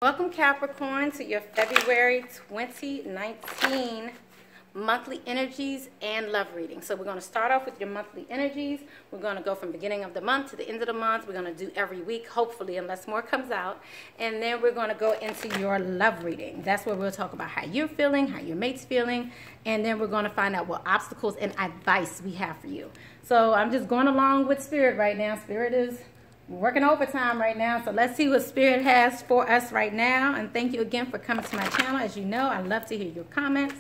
Welcome Capricorn to your February 2019 monthly energies and love reading. So we're going to start off with your monthly energies. We're going to go from beginning of the month to the end of the month. We're going to do every week, hopefully, unless more comes out. And then we're going to go into your love reading. That's where we'll talk about how you're feeling, how your mate's feeling, and then we're going to find out what obstacles and advice we have for you. So I'm just going along with Spirit right now. Spirit is working overtime right now, so let's see what Spirit has for us right now. And thank you again for coming to my channel. As you know, I love to hear your comments,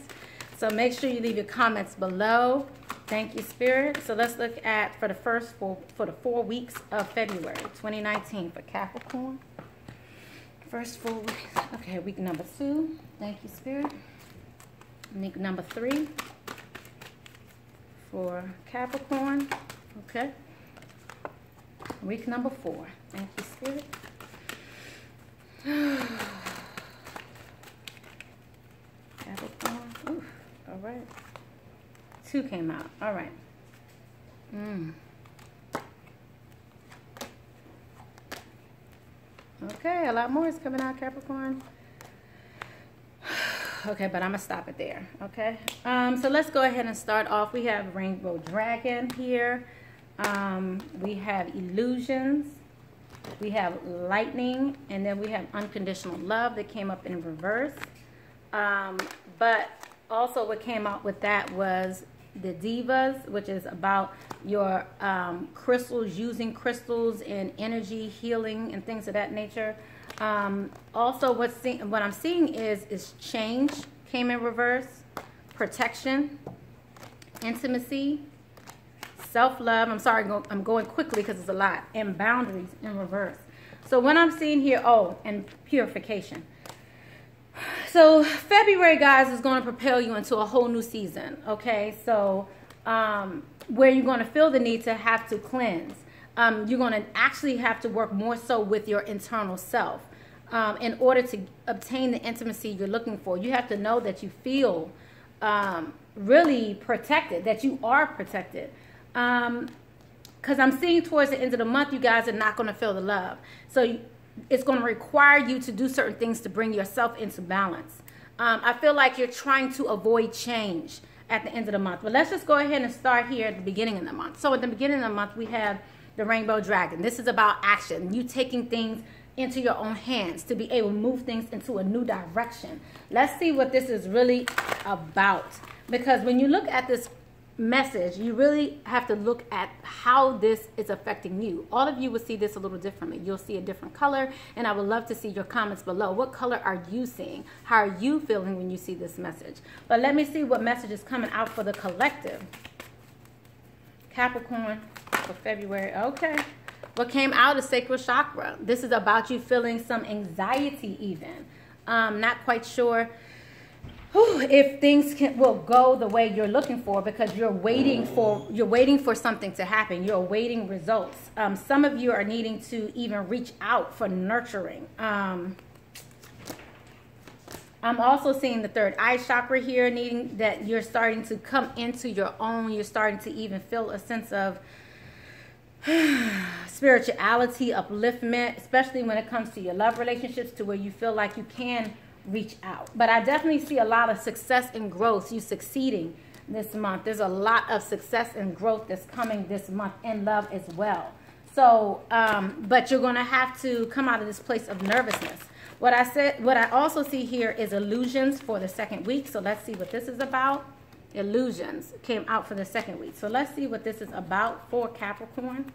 so make sure you leave your comments below. Thank you, Spirit. So let's look at for the for the 4 weeks of February 2019 for Capricorn. First 4 weeks. Okay, week number 2. Thank you, Spirit. Week number 3 for Capricorn. Okay. Week number 4. Thank you, Spirit. Capricorn. Ooh, all right. 2 came out. All right. Okay, a lot more is coming out, Capricorn. Okay, but I'm going to stop it there. Okay. So let's go ahead and start off. We have Rainbow Dragon here. We have illusions, we have lightning, and then we have unconditional love that came up in reverse. But also what came out with that was the divas, which is about your crystals, using crystals and energy healing and things of that nature. Also what I'm seeing is change came in reverse, protection, intimacy, self-love. I'm sorry, I'm going quickly because it's a lot. And boundaries in reverse. So what I'm seeing here, and purification. So February, guys, is going to propel you into a whole new season. Okay, so where you're going to feel the need to have to cleanse. You're going to actually have to work more so with your internal self in order to obtain the intimacy you're looking for. You have to know that you feel really protected, that you are protected. Because I'm seeing towards the end of the month, you guys are not going to feel the love. So it's going to require you to do certain things to bring yourself into balance. I feel like you're trying to avoid change at the end of the month. But let's just go ahead and start here at the beginning of the month. So at the beginning of the month, we have the Rainbow Dragon. This is about action. You taking things into your own hands to be able to move things into a new direction. Let's see what this is really about. Because when you look at this message, you really have to look at how this is affecting you. All of you will see this a little differently. You'll see a different color, and I would love to see your comments below. What color are you seeing? How are you feeling when you see this message? But let me see what message is coming out for the collective. Capricorn for February. Okay. What came out is sacral chakra. This is about you feeling some anxiety even. Not quite sure if things will go the way you're looking for, because you're waiting for something to happen. You're awaiting results. Some of you are needing to even reach out for nurturing. I'm also seeing the third eye chakra here, needing that you're starting to come into your own. You're starting to even feel a sense of spirituality, upliftment, especially when it comes to your love relationships, to where you feel like you can reach out. But I definitely see a lot of success and growth. You succeeding this month. There's a lot of success and growth that's coming this month in love as well. So but you're going to have to come out of this place of nervousness. What I also see here is illusions for the second week. So let's see what this is about. Illusions came out for the second week. So let's see what this is about for Capricorn.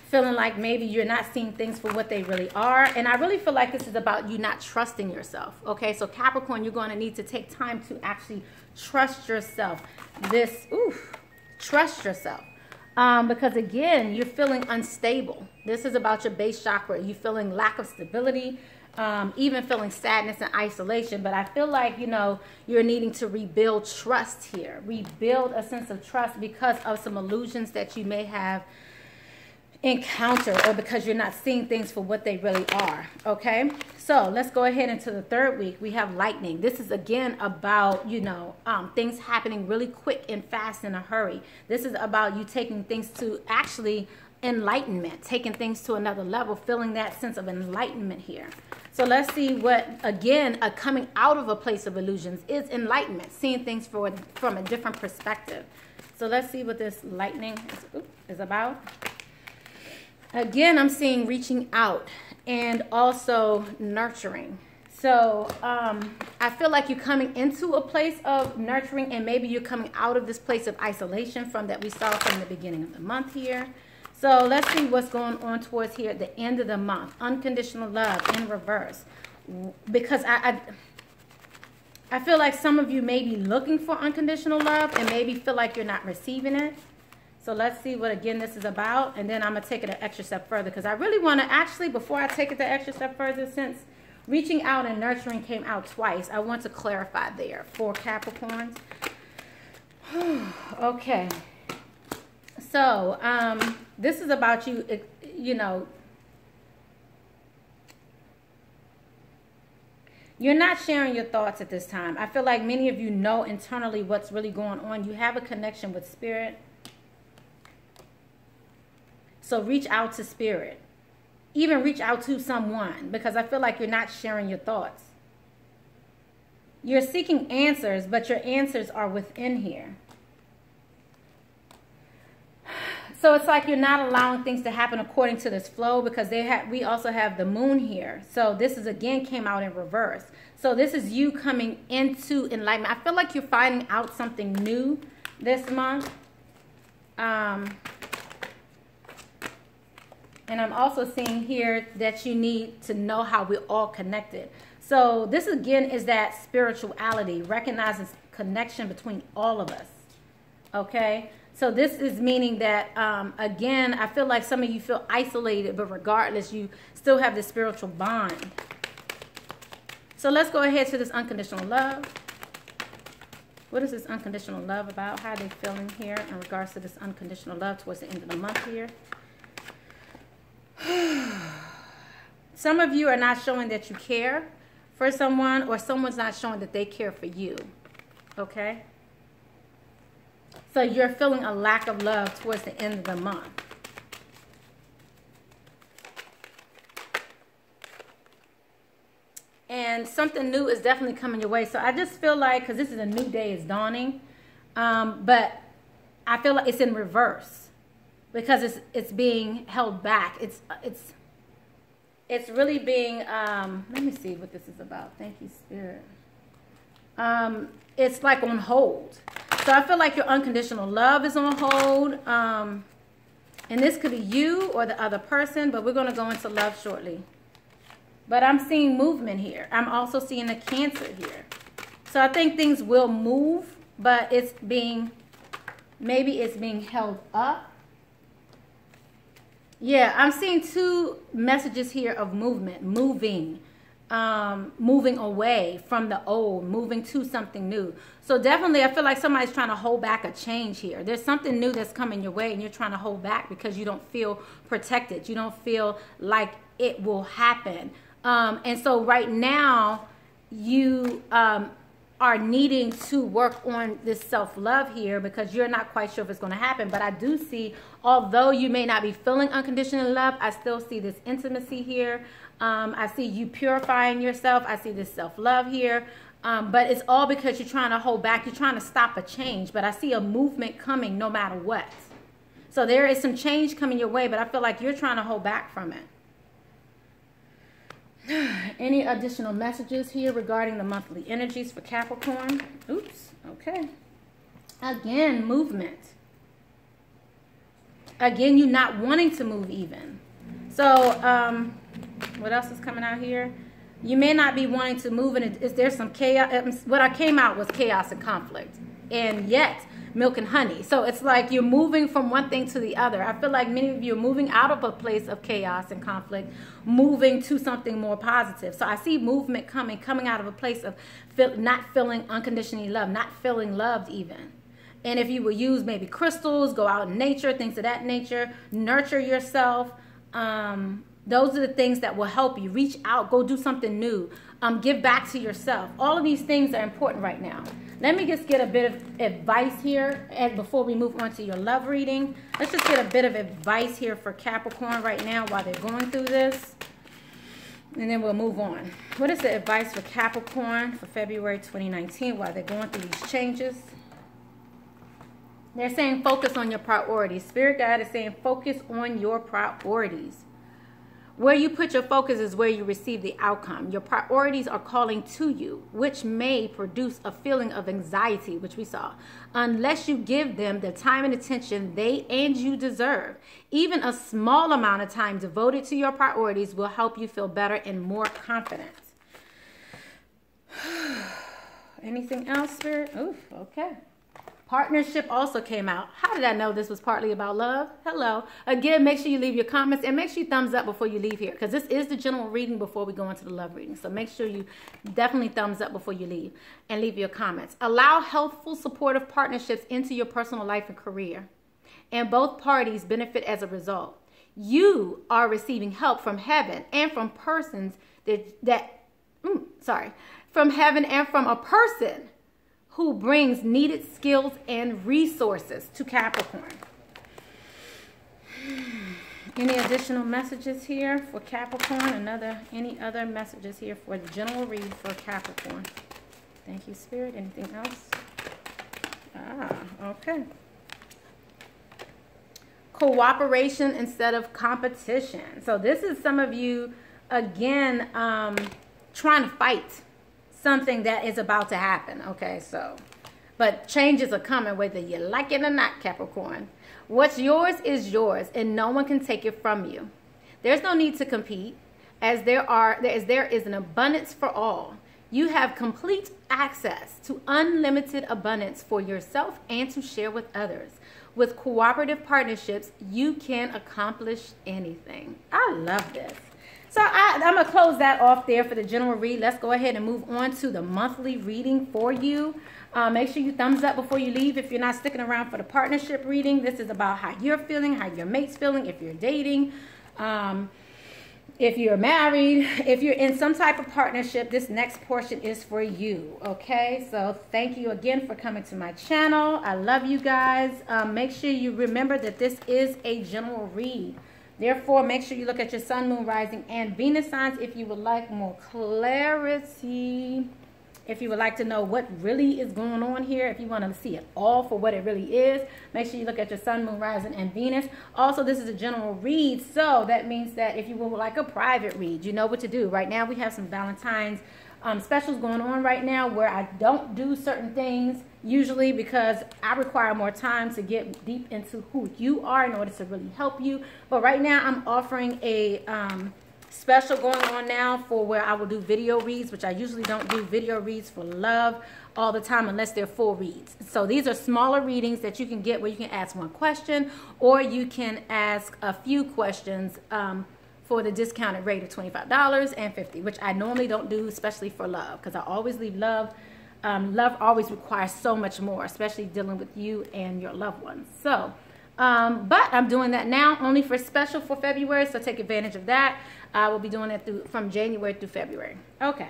Feeling like maybe you're not seeing things for what they really are. And I really feel like this is about you not trusting yourself. Okay, so Capricorn, you're going to need to take time to actually trust yourself. Trust yourself. Because again, you're feeling unstable. This is about your base chakra. You're feeling lack of stability, even feeling sadness and isolation. But I feel like, you know, you're needing to rebuild trust here. Rebuild a sense of trust because of some illusions that you may have encounter, or because you're not seeing things for what they really are. Okay, so let's go ahead into the third week. We have lightning. This is again about, you know, things happening really quick and fast in a hurry. This is about you taking things to actually enlightenment, taking things to another level, feeling that sense of enlightenment here. So let's see what, again, coming out of a place of illusions is enlightenment, seeing things from a different perspective. So let's see what this lightning is about. Again, I'm seeing reaching out and also nurturing. So I feel like you're coming into a place of nurturing, and maybe you're coming out of this place of isolation that we saw from the beginning of the month here. So let's see what's going on towards here at the end of the month. Unconditional love in reverse. Because I feel like some of you may be looking for unconditional love and maybe feel like you're not receiving it. So let's see what, again, this is about. And then I'm going to take it an extra step further, because I really want to actually, before I take it the extra step further, since reaching out and nurturing came out twice, I want to clarify there for Capricorns. Okay. So this is about you, you know, you're not sharing your thoughts at this time. I feel like many of you know internally what's really going on. You have a connection with spirit. So reach out to spirit. Even reach out to someone, because I feel like you're not sharing your thoughts. You're seeking answers, but your answers are within here. So it's like you're not allowing things to happen according to this flow, because we also have the moon here. So this is, again, came out in reverse. So this is you coming into enlightenment. I feel like you're finding out something new this month. And I'm also seeing here that you need to know how we're all connected. So this, again, is that spirituality, recognizing connection between all of us. Okay? So this is meaning that, again, I feel like some of you feel isolated, but regardless, you still have this spiritual bond. So let's go ahead to this unconditional love. What is this unconditional love about? How are they feeling here in regards to this unconditional love towards the end of the month here? Some of you are not showing that you care for someone, or someone's not showing that they care for you. Okay? So you're feeling a lack of love towards the end of the month. And something new is definitely coming your way. So I just feel like, because this is a new day is dawning, but I feel like it's in reverse, because it's being held back. It's really being, let me see what this is about. Thank you, Spirit. It's like on hold. So I feel like your unconditional love is on hold. And this could be you or the other person, but we're going to go into love shortly. But I'm seeing movement here. I'm also seeing a Cancer here. So I think things will move, but maybe it's being held up. Yeah, I'm seeing two messages here of movement, moving away from the old, moving to something new. So definitely, I feel like somebody's trying to hold back a change here. There's something new that's coming your way, and you're trying to hold back because you don't feel protected. You don't feel like it will happen. And so right now, you are needing to work on this self-love here, because you're not quite sure if it's going to happen. But I do see, although you may not be feeling unconditional love, I still see this intimacy here. I see you purifying yourself. I see this self-love here. But it's all because you're trying to hold back. You're trying to stop a change. But I see a movement coming no matter what. So there is some change coming your way, but I feel like you're trying to hold back from it. Any additional messages here regarding the monthly energies for Capricorn? Oops. Okay. Again, movement. Again, you not wanting to move even. So, what else is coming out here? You may not be wanting to move, and there's some chaos. What I came out was chaos and conflict. And yet, milk and honey. So it's like you're moving from one thing to the other. I feel like many of you are moving out of a place of chaos and conflict, moving to something more positive. So I see movement coming out of a place of not feeling unconditionally loved, not feeling loved even. And if you will use maybe crystals, go out in nature, things of that nature, nurture yourself, Those are the things that will help you. Reach out, go do something new, give back to yourself. All of these things are important right now. Let me just get a bit of advice here and before we move on to your love reading. Let's just get a bit of advice here for Capricorn right now while they're going through this. And then we'll move on. What is the advice for Capricorn for February 2019 while they're going through these changes? They're saying focus on your priorities. Spirit guide is saying focus on your priorities. Where you put your focus is where you receive the outcome. Your priorities are calling to you, which may produce a feeling of anxiety, which we saw, unless you give them the time and attention they and you deserve. Even a small amount of time devoted to your priorities will help you feel better and more confident. Anything else, Spirit? Oof, okay. Partnership also came out. How did I know this was partly about love? Hello. Again, make sure you leave your comments and make sure you thumbs up before you leave here, because this is the general reading before we go into the love reading. So make sure you definitely thumbs up before you leave and leave your comments. Allow healthful, supportive partnerships into your personal life and career, and both parties benefit as a result. You are receiving help from heaven and from persons from heaven and from a person who brings needed skills and resources to Capricorn. Any additional messages here for Capricorn? Any other messages here for the general read for Capricorn? Thank you, Spirit. Anything else? Okay. Cooperation instead of competition. So this is some of you, again, trying to fight something that is about to happen. Okay, so, but changes are coming whether you like it or not, Capricorn. What's yours is yours, and no one can take it from you. There's no need to compete, as there is an abundance for all. You have complete access to unlimited abundance for yourself and to share with others. With cooperative partnerships, you can accomplish anything. I love this. So I'm going to close that off there for the general read. Let's go ahead and move on to the monthly reading for you. Make sure you thumbs up before you leave if you're not sticking around for the partnership reading. This is about how you're feeling, how your mate's feeling, if you're dating, if you're married, if you're in some type of partnership. This next portion is for you. Okay, so thank you again for coming to my channel. I love you guys. Make sure you remember that this is a general read. Therefore, make sure you look at your sun, moon, rising, and Venus signs if you would like more clarity. If you would like to know what really is going on here, if you want to see it all for what it really is, make sure you look at your sun, moon, rising, and Venus. Also, this is a general read, so that means that if you would like a private read, you know what to do. Right now, we have some Valentine's specials going on right now where I don't do certain things usually because I require more time to get deep into who you are in order to really help you. But right now I'm offering a special going on now for where I will do video reads, which I usually don't do video reads for love all the time unless they're full reads. So these are smaller readings that you can get where you can ask one question or you can ask a few questions for the discounted rate of $25 and $50, which I normally don't do, especially for love, because I always leave love. Love always requires so much more, especially dealing with you and your loved ones. So, but I'm doing that now only for special for February, so take advantage of that. I will be doing that from January through February. Okay.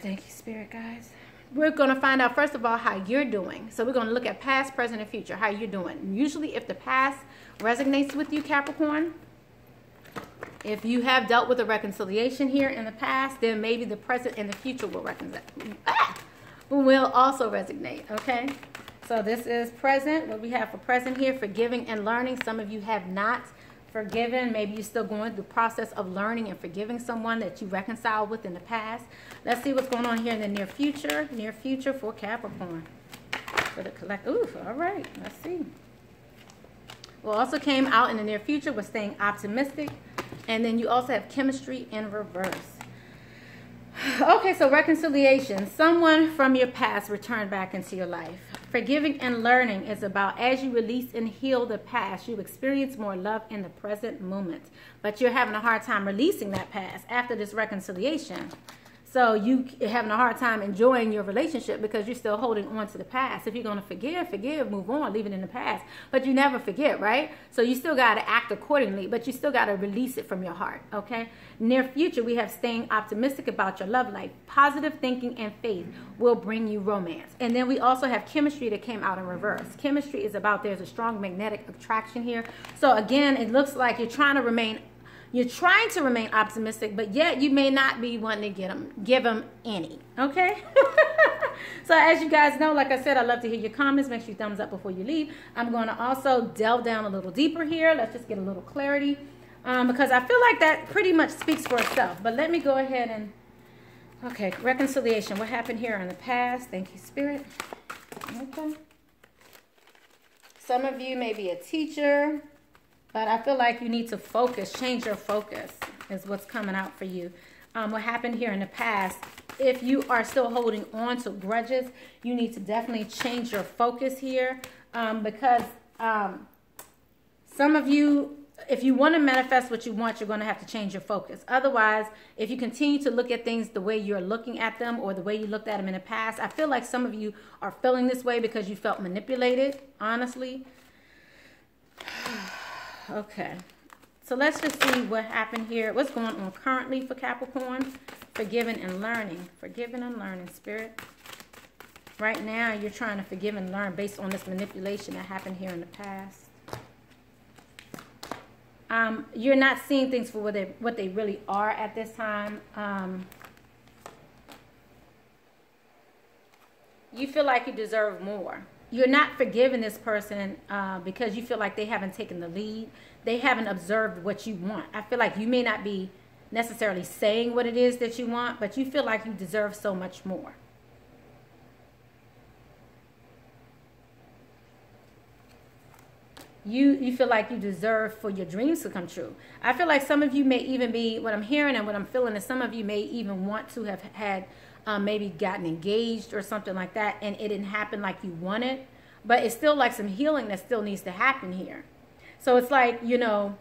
Thank you, Spirit guys. We're going to find out, first of all, how you're doing. So we're going to look at past, present, and future, how you're doing. Usually, if the past resonates with you, Capricorn, if you have dealt with a reconciliation here in the past, then maybe the present and the future will also resonate, okay? So this is present. What we have for present here, forgiving and learning. Some of you have not forgiven. Maybe you're still going through the process of learning and forgiving someone that you reconciled with in the past. Let's see what's going on here in the near future. Near future for Capricorn. For the collect. Ooh, all right. Let's see. What also came out in the near future was staying optimistic. And then you also have chemistry in reverse. Okay, so reconciliation. Someone from your past returned back into your life. Forgiving and learning is about as you release and heal the past, you experience more love in the present moment. But you're having a hard time releasing that past after this reconciliation. So you having a hard time enjoying your relationship because you're still holding on to the past. If you're going to forgive, move on, leave it in the past. But you never forget, right? So you still got to act accordingly, but you still got to release it from your heart, okay? Near future, we have staying optimistic about your love life. Positive thinking and faith will bring you romance. And then we also have chemistry that came out in reverse. Chemistry is about there's a strong magnetic attraction here. So again, it looks like you're trying to remain optimistic, but yet you may not be wanting to give them any, okay? So as you guys know, like I said, I love to hear your comments. Make sure you thumbs up before you leave. I'm going to also delve down a little deeper here. Let's just get a little clarity because I feel like that pretty much speaks for itself. But let me go ahead and, okay, reconciliation. What happened here in the past? Thank you, Spirit. Okay. Some of you may be a teacher, but I feel like you need to focus, change your focus is what's coming out for you. What happened here in the past, if you are still holding on to grudges, you need to definitely change your focus here because some of you, if you want to manifest what you want, you're going to have to change your focus. Otherwise, if you continue to look at things the way you're looking at them or the way you looked at them in the past, I feel like some of you are feeling this way because you felt manipulated, honestly. Okay, so let's just see what happened here. What's going on currently for Capricorn? Forgiving and learning. Forgiving and learning, Spirit. Right now, you're trying to forgive and learn based on this manipulation that happened here in the past. You're not seeing things for what they really are at this time. You feel like you deserve more. You're not forgiving this person because you feel like they haven't taken the lead. They haven't observed what you want. I feel like you may not be necessarily saying what it is that you want, but you feel like you deserve so much more. You feel like you deserve for your dreams to come true. I feel like some of you may even be, what I'm hearing and what I'm feeling is some of you may even want to have had maybe gotten engaged or something like that, and it didn't happen like you wanted, but it's still like some healing that still needs to happen here. So it's like, you know,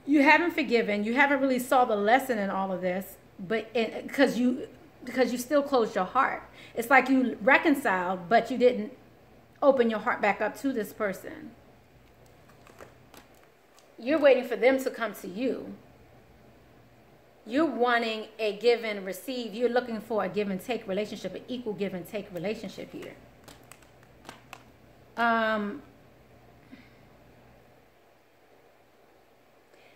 you haven't forgiven, you haven't really saw the lesson in all of this, but because you still closed your heart. It's like you reconciled, but you didn't open your heart back up to this person. You're waiting for them to come to you. You're wanting a give and receive. You're looking for a give and take relationship, an equal give and take relationship here.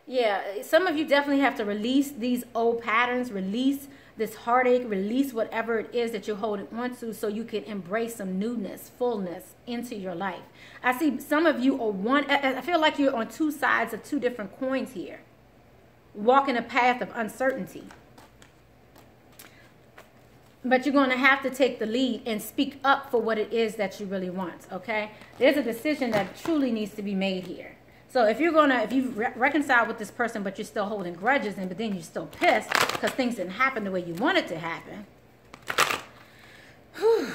Yeah, some of you definitely have to release these old patterns, release this heartache, release whatever it is that you're holding on to so you can embrace some newness, fullness into your life. I see some of you are I feel like you're on two sides of two different coins here. Walking a path of uncertainty. But you're going to have to take the lead and speak up for what it is that you really want, okay? There's a decision that truly needs to be made here. So if you reconcile with this person, but you're still holding grudges, but then you're still pissed because things didn't happen the way you wanted to happen. Whew,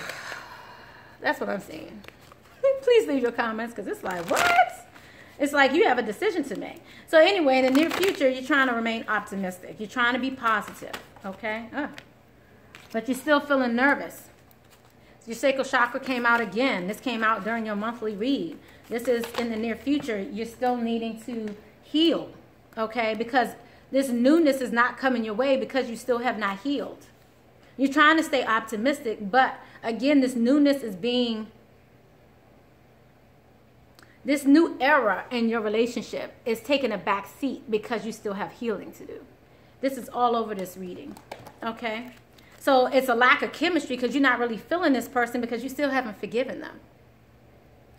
that's what I'm saying. Please leave your comments because it's like, what? It's like you have a decision to make. So anyway, in the near future, you're trying to remain optimistic. You're trying to be positive, okay? But you're still feeling nervous. Your sacral chakra came out again. This came out during your monthly read. This is in the near future. You're still needing to heal, okay? Because this newness is not coming your way because you still have not healed. You're trying to stay optimistic, but again, this newness is being... This new era in your relationship is taking a back seat because you still have healing to do. This is all over this reading, okay? So it's a lack of chemistry because you're not really feeling this person because you still haven't forgiven them,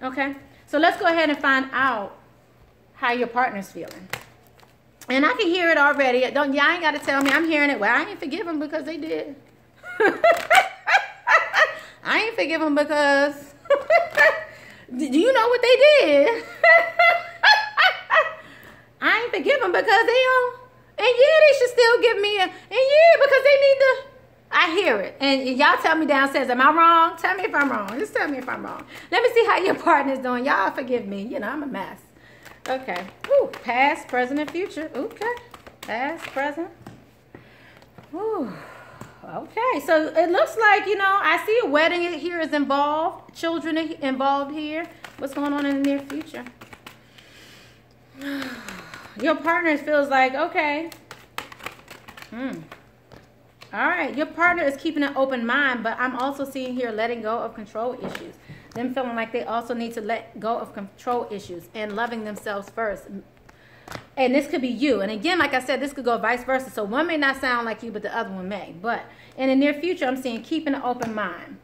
okay? So let's go ahead and find out how your partner's feeling. And I can hear it already. Y'all ain't got to tell me. I'm hearing it. Well, I ain't forgive them because they did. I ain't forgive them because... Do you know what they did? I ain't forgive them because they don't. And yeah, they should still give me and yeah, because they need to. I hear it. And y'all tell me downstairs, am I wrong? Tell me if I'm wrong. Just tell me if I'm wrong. Let me see how your partner's doing. Y'all forgive me. You know, I'm a mess. Okay. Ooh, past, present, and future. Okay. Past, present. Ooh. Okay, so it looks like, you know, I see a wedding here is involved. Children are involved here. What's going on in the near future? Your partner feels like, okay. All right, your partner is keeping an open mind, but I'm also seeing here letting go of control issues. Them feeling like they also need to let go of control issues and loving themselves first. And this could be you. And again, like I said, this could go vice versa. So one may not sound like you, but the other one may. But in the near future, I'm seeing keeping an open mind,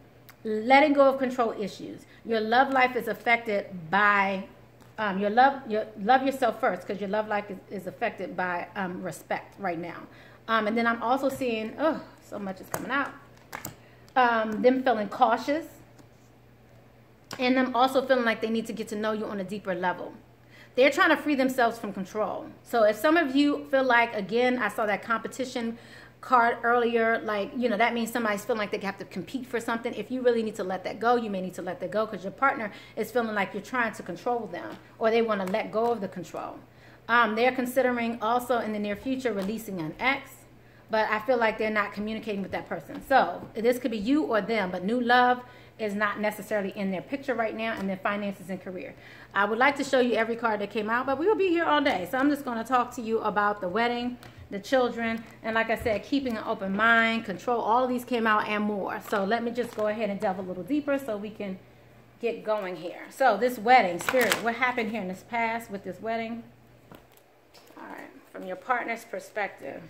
letting go of control issues. Your love life is affected by love yourself first, because your love life is affected by respect right now. And then I'm also seeing, oh, so much is coming out. Them feeling cautious. And them also feeling like they need to get to know you on a deeper level. They're trying to free themselves from control. So if some of you feel like, again, I saw that competition card earlier, like, you know, that means somebody's feeling like they have to compete for something. If you really need to let that go, you may need to let that go, because your partner is feeling like you're trying to control them, or they want to let go of the control. They're considering also in the near future releasing an ex, but I feel like they're not communicating with that person. So this could be you or them, but new love is not necessarily in their picture right now, and their finances and career. I would like to show you every card that came out, but we will be here all day. So I'm just going to talk to you about the wedding, the children, and like I said, keeping an open mind, control. All of these came out and more. So let me just go ahead and delve a little deeper so we can get going here. So this wedding, Spirit, what happened here in this past with this wedding? All right, from your partner's perspective.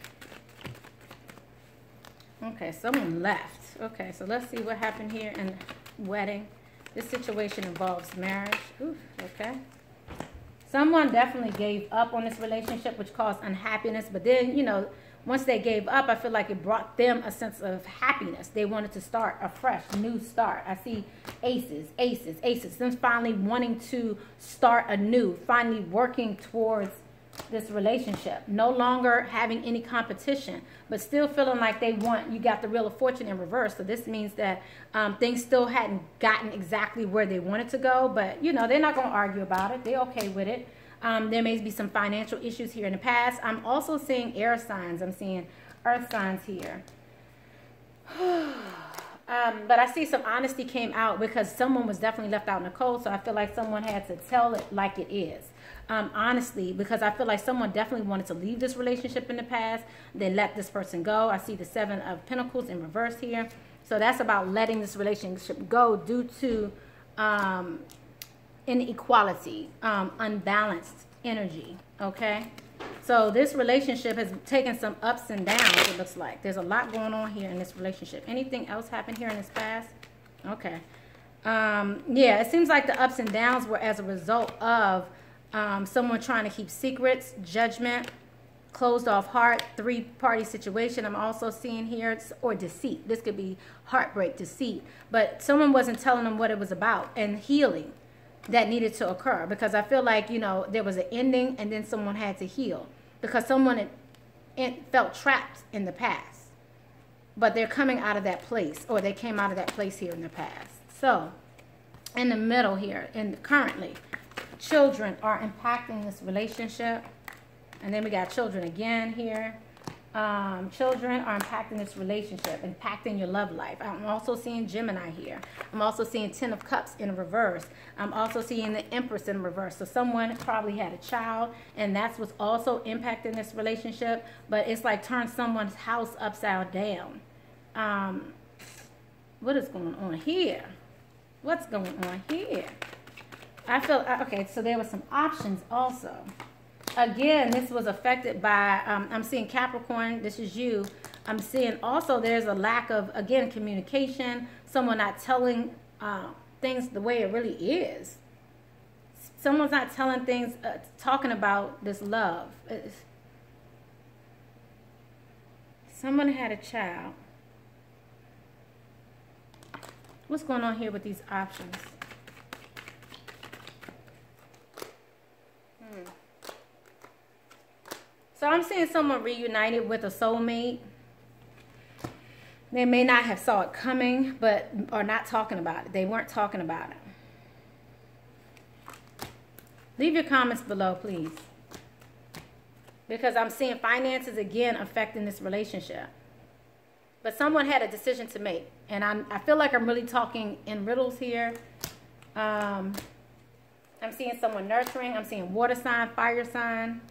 Okay, someone left. Okay, so let's see what happened here in wedding. This situation involves marriage. Oof, okay. Someone definitely gave up on this relationship, which caused unhappiness. But then, you know, once they gave up, I feel like it brought them a sense of happiness. They wanted to start a fresh, new start. I see aces, aces, aces. Them finally wanting to start anew, finally working towards this relationship, no longer having any competition, but still feeling like they want, you got the Wheel of Fortune in reverse. So this means that things still hadn't gotten exactly where they wanted to go, but you know, they're not going to argue about it. They're okay with it. There may be some financial issues here in the past. I'm also seeing air signs. I'm seeing earth signs here. But I see some honesty came out, because someone was definitely left out in the cold. So I feel like someone had to tell it like it is. Honestly, because I feel like someone definitely wanted to leave this relationship in the past. They let this person go. I see the 7 of Pentacles in reverse here. So that's about letting this relationship go due to inequality, unbalanced energy, okay? So this relationship has taken some ups and downs, it looks like. There's a lot going on here in this relationship. Anything else happened here in this past? Okay. Yeah, it seems like the ups and downs were as a result of someone trying to keep secrets, judgment, closed off heart, 3-party situation. I'm also seeing here, or deceit. This could be heartbreak, deceit. But someone wasn't telling them what it was about, and healing that needed to occur. Because I feel like, you know, there was an ending and then someone had to heal. Because someone felt trapped in the past. But they're coming out of that place, or they came out of that place here in the past. So, in the middle here, and currently, children are impacting this relationship. And then we got children again here. Children are impacting this relationship, impacting your love life. I'm also seeing Gemini here. I'm also seeing 10 of Cups in reverse. I'm also seeing the Empress in reverse. So someone probably had a child, and that's what's also impacting this relationship. But it's like turned someone's house upside down. What is going on here? What's going on here? I feel, okay, so there were some options also. Again, this was affected by, I'm seeing Capricorn, this is you. I'm seeing also there's a lack of, again, communication, someone not telling things the way it really is. Someone's not telling things, talking about this love. Someone had a child. What's going on here with these options? So I'm seeing someone reunited with a soulmate. They may not have saw it coming, but are not talking about it. They weren't talking about it. Leave your comments below, please. Because I'm seeing finances again affecting this relationship. But someone had a decision to make. And I feel like I'm really talking in riddles here. I'm seeing someone nurturing. I'm seeing water sign, fire sign.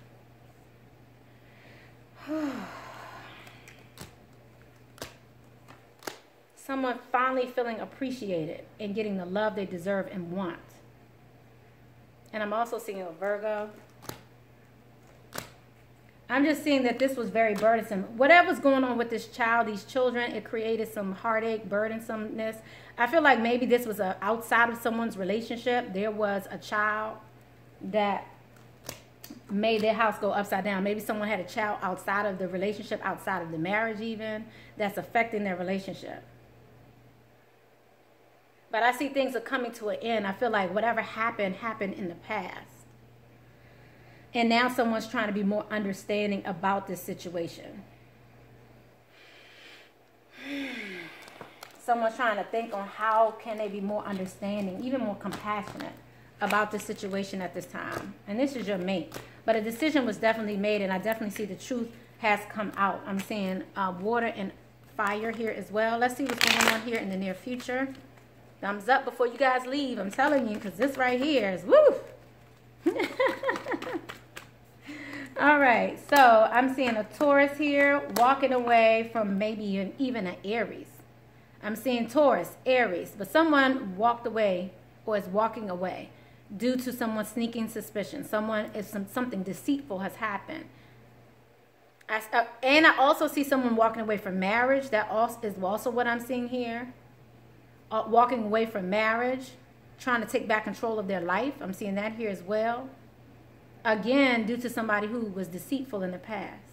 Someone finally feeling appreciated and getting the love they deserve and want. And I'm also seeing a Virgo. I'm just seeing that this was very burdensome. Whatever's going on with this child, these children, it created some heartache, burdensomeness. I feel like maybe this was outside of someone's relationship. There was a child that made their house go upside down. Maybe someone had a child outside of the relationship, outside of the marriage even, that's affecting their relationship. But I see things are coming to an end. I feel like whatever happened in the past. And now someone's trying to be more understanding about this situation. Someone's trying to think on how can they be more understanding, even more compassionate about this situation at this time. And this is your mate. But a decision was definitely made, and I definitely see the truth has come out. I'm seeing water and fire here as well. Let's see what's going on here in the near future. Thumbs up before you guys leave. I'm telling you, because this right here is woo. All right, so I'm seeing a Taurus here walking away from maybe even an Aries. I'm seeing Taurus, Aries, but someone walked away or is walking away due to someone's sneaking suspicion. Something deceitful has happened. And I also see someone walking away from marriage. That is also what I'm seeing here. Walking away from marriage, trying to take back control of their life. I'm seeing that here as well. Again, due to somebody who was deceitful in the past.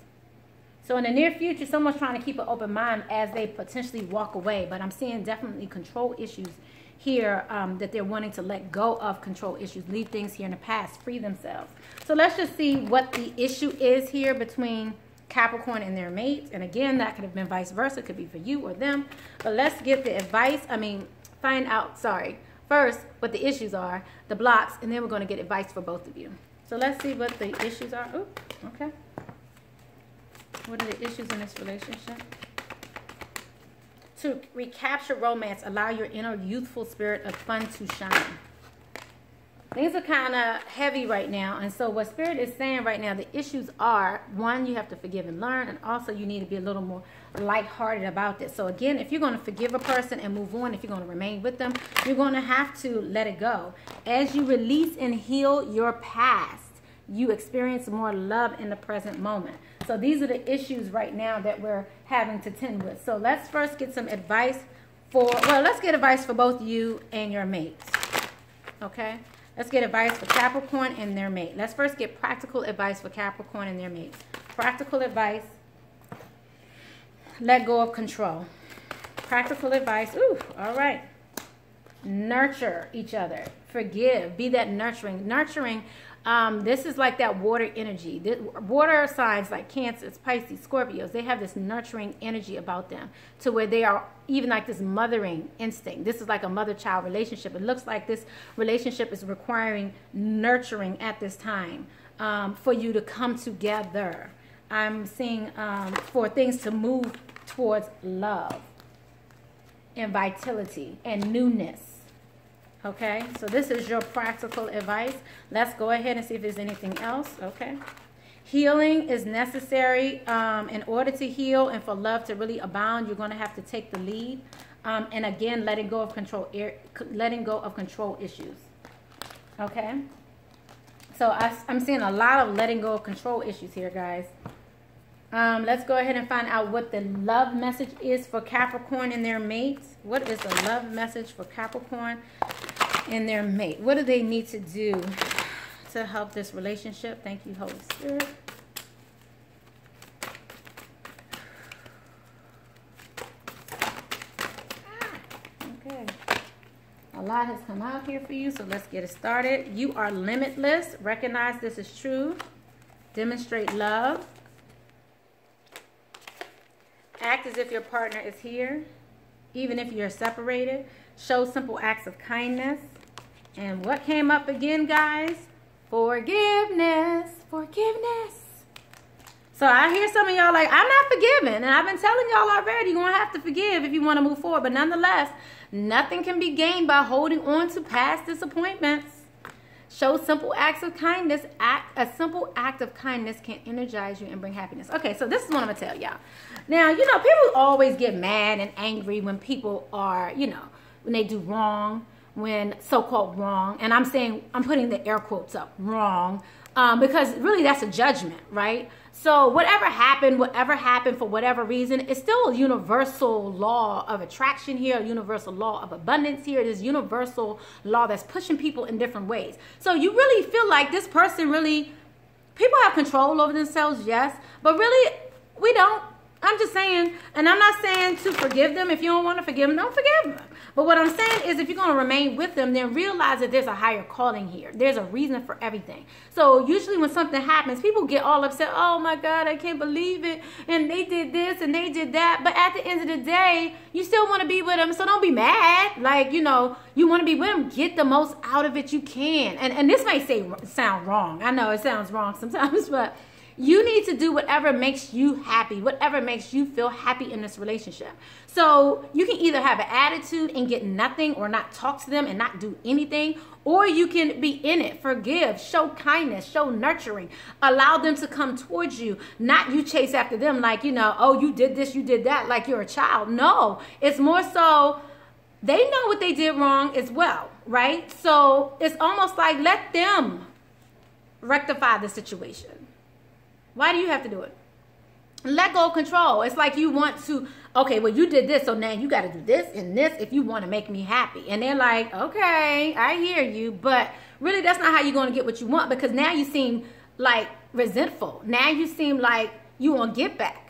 So in the near future, someone's trying to keep an open mind as they potentially walk away. But I'm seeing definitely control issues here, that they're wanting to let go of control issues, leave things here in the past, free themselves. So let's just see what the issue is here between Capricorn and their mates. And again, that could have been vice versa. It could be for you or them. But let's get the advice. Find out, first what the issues are, the blocks, and then we're going to get advice for both of you. So let's see what the issues are. Oh, okay. What are the issues in this relationship? To recapture romance, allow your inner youthful spirit of fun to shine. Things are kind of heavy right now. And so what Spirit is saying right now, the issues are, one, you have to forgive and learn. And also you need to be a little more lighthearted about this. So again, if you're going to forgive a person and move on, if you're going to remain with them, you're going to have to let it go. As you release and heal your past, you experience more love in the present moment. So these are the issues right now that we're having to tend with. So let's first get some advice let's get advice for both you and your mates. Okay? Let's get advice for Capricorn and their mate. Let's first get practical advice for Capricorn and their mates. Practical advice. Let go of control. Practical advice. Ooh, all right. Nurture each other. Forgive. Be that nurturing. Nurturing. This is like that water energy. Water signs like Cancer, Pisces, Scorpios, they have this nurturing energy about them to where they are even like this mothering instinct. This is like a mother-child relationship. It looks like this relationship is requiring nurturing at this time for you to come together. I'm seeing for things to move towards love and vitality and newness. Okay, so this is your practical advice. Let's go ahead and see if there's anything else. Okay. Healing is necessary. In order to heal and for love to really abound, you're going to have to take the lead. And again, letting go of control issues. Okay. So I'm seeing a lot of letting go of control issues here, guys. Let's go ahead and find out what the love message is for Capricorn and their mates. What is the love message for Capricorn and their mate? What do they need to do to help this relationship? Thank you, Holy Spirit. Okay. A lot has come out here for you, so let's get it started. You are limitless. Recognize this is true. Demonstrate love. Act as if your partner is here, even if you're separated. Show simple acts of kindness. And what came up again, guys? Forgiveness. Forgiveness. So I hear some of y'all like, I'm not forgiving. And I've been telling y'all already, you're going to have to forgive if you want to move forward. But nonetheless, nothing can be gained by holding on to past disappointments. Show simple acts of kindness. A simple act of kindness can energize you and bring happiness. Okay, so this is what I'm going to tell y'all. Now, you know, people always get mad and angry when people are, you know, when they do wrong, when so-called wrong. And I'm saying, I'm putting the air quotes up, wrong. Because really that's a judgment, right? So whatever happened for whatever reason, it's still a universal law of attraction here, a universal law of abundance here. This universal law that's pushing people in different ways. So you really feel like this person really, people have control over themselves, yes, but really we don't. I'm just saying, and I'm not saying to forgive them. If you don't want to forgive them, don't forgive them. But what I'm saying is if you're going to remain with them, then realize that there's a higher calling here. There's a reason for everything. So usually when something happens, people get all upset. Oh my God, I can't believe it. And they did this and they did that. But at the end of the day, you still want to be with them. So don't be mad. Like, you know, you want to be with them. Get the most out of it you can. And this may sound wrong. I know it sounds wrong sometimes, but you need to do whatever makes you happy, whatever makes you feel happy in this relationship. So you can either have an attitude and get nothing or not talk to them and not do anything, or you can be in it, forgive, show kindness, show nurturing, allow them to come towards you, not you chase after them like, you know, oh, you did this, you did that, like you're a child. No, it's more so they know what they did wrong as well, right? So it's almost like let them rectify the situation. Why do you have to do it? Let go of control. It's like you want to, okay, well, you did this, so now you got to do this and this if you want to make me happy. And they're like, okay, I hear you, but really that's not how you're going to get what you want, because now you seem like resentful. Now you seem like you want to get back.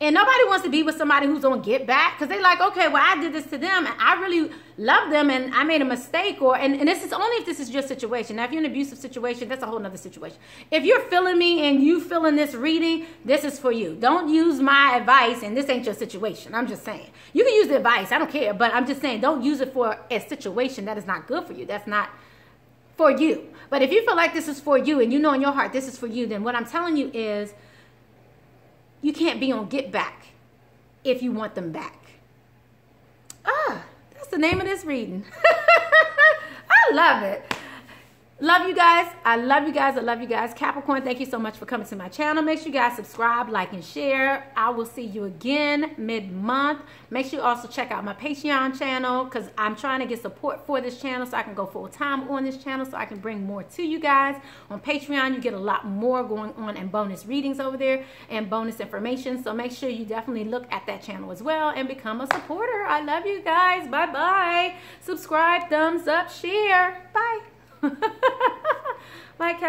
And nobody wants to be with somebody who's going to get back, because they're like, okay, well, I did this to them and I really love them and I made a mistake. And this is only if this is your situation. Now, if you're in an abusive situation, that's a whole nother situation. If you're feeling me and you feeling this reading, this is for you. Don't use my advice, and this ain't your situation. I'm just saying. You can use the advice. I don't care. But I'm just saying, don't use it for a situation that is not good for you. That's not for you. But if you feel like this is for you and you know in your heart this is for you, then what I'm telling you is, you can't be on get back if you want them back. That's the name of this reading. I love it. Love you guys. I love you guys. I love you guys. Capricorn, thank you so much for coming to my channel. Make sure you guys subscribe, like, and share. I will see you again mid-month. Make sure you also check out my Patreon channel, because I'm trying to get support for this channel so I can go full-time on this channel so I can bring more to you guys. On Patreon, you get a lot more going on and bonus readings over there and bonus information. So make sure you definitely look at that channel as well and become a supporter. I love you guys. Bye-bye. Subscribe, thumbs up, share. Bye. Bye, Cap.